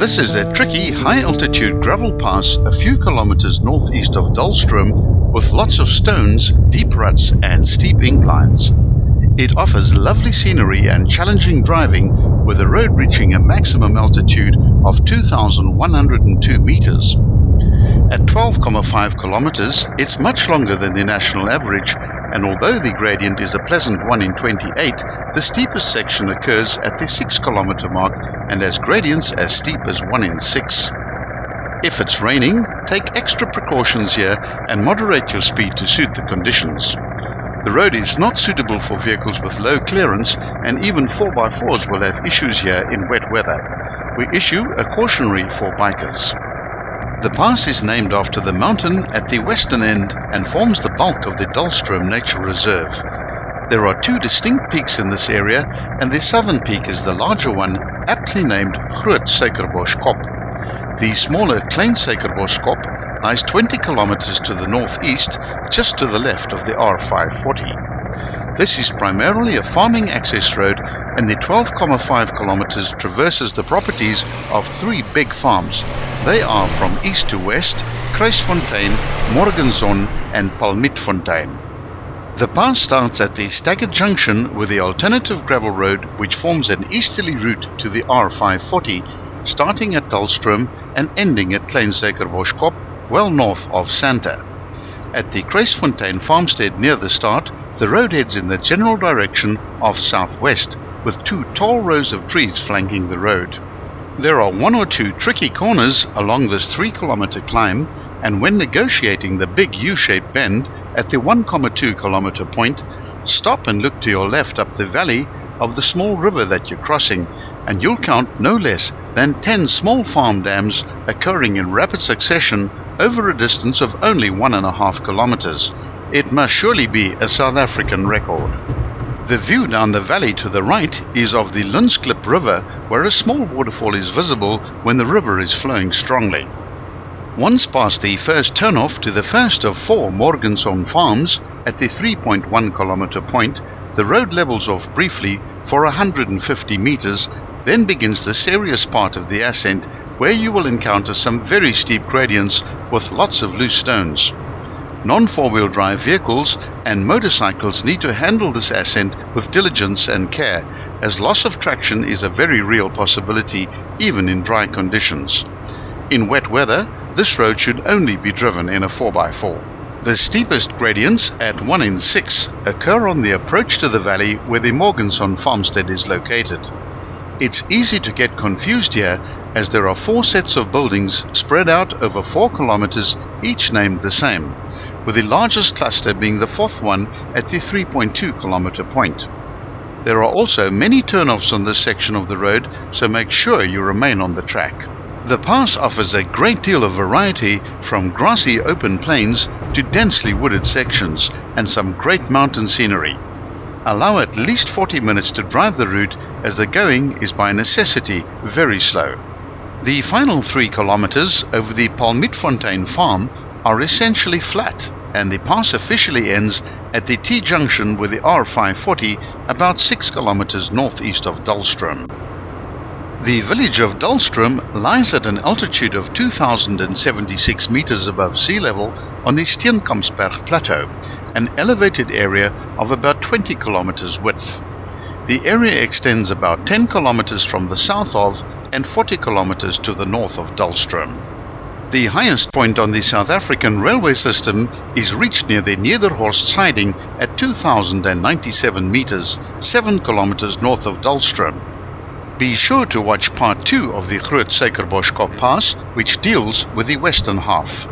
This is a tricky high-altitude gravel pass a few kilometers northeast of Dullstroom with lots of stones, deep ruts and steep inclines. It offers lovely scenery and challenging driving, with the road reaching a maximum altitude of 2,102 meters. At 12.5 kilometers, it's much longer than the national average, and although the gradient is a pleasant 1 in 28, the steepest section occurs at the 6 kilometer mark and has gradients as steep as 1 in 6. If it's raining, take extra precautions here and moderate your speed to suit the conditions. The road is not suitable for vehicles with low clearance, and even 4x4s will have issues here in wet weather. We issue a cautionary for bikers. The pass is named after the mountain at the western end and forms the bulk of the Dullstroom Nature Reserve. There are two distinct peaks in this area, and the southern peak is the larger one, aptly named Groot Zuikerboschkop. The smaller Klein Zuikerboschkop lies 20 kilometers to the northeast, just to the left of the R540. This is primarily a farming access road, and the 12.5 kilometers traverses the properties of three big farms. They are from east to west, Kruisfontein, Morgenzon and Palmitfontein. The pass starts at the staggered junction with the alternative gravel road, which forms an easterly route to the R540, starting at Dullstroom and ending at Klein Zuikerboschkop, well north of Santa. At the Kruisfontein farmstead near the start, the road heads in the general direction of southwest, with two tall rows of trees flanking the road. There are one or two tricky corners along this 3-kilometer climb, and when negotiating the big U-shaped bend at the 1.2 kilometer point, stop and look to your left up the valley of the small river that you're crossing, and you'll count no less than 10 small farm dams occurring in rapid succession over a distance of only 1.5 kilometers. It must surely be a South African record. The view down the valley to the right is of the Linsklip River, where a small waterfall is visible when the river is flowing strongly. Once past the first turnoff to the first of 4 Morgenzon farms at the 3.1 kilometer point, the road levels off briefly for 150 meters, then begins the serious part of the ascent, where you will encounter some very steep gradients with lots of loose stones. Non-4-wheel drive vehicles and motorcycles need to handle this ascent with diligence and care, as loss of traction is a very real possibility even in dry conditions. In wet weather, this road should only be driven in a 4x4. The steepest gradients at 1 in 6 occur on the approach to the valley where the Morgenzon farmstead is located. It's easy to get confused here, as there are 4 sets of buildings spread out over 4 kilometers, each named the same, with the largest cluster being the 4th one at the 3.2 kilometer point. There are also many turnoffs on this section of the road, so make sure you remain on the track. The pass offers a great deal of variety, from grassy open plains to densely wooded sections, and some great mountain scenery. Allow at least 40 minutes to drive the route, as the going is by necessity very slow. The final 3 kilometers over the Palmitfontein farm are essentially flat, and the pass officially ends at the T-junction with the R540 about 6 kilometers northeast of Dullstroom. The village of Dullstroom lies at an altitude of 2,076 meters above sea level on the Steenkampsberg Plateau, an elevated area of about 20 kilometers width. The area extends about 10 kilometers from the south of and 40 kilometers to the north of Dullstroom. The highest point on the South African railway system is reached near the Nederhorst siding at 2,097 meters, 7 kilometers north of Dullstroom. Be sure to watch part 2 of the Groot Zuikerboschkop Pass, which deals with the western half.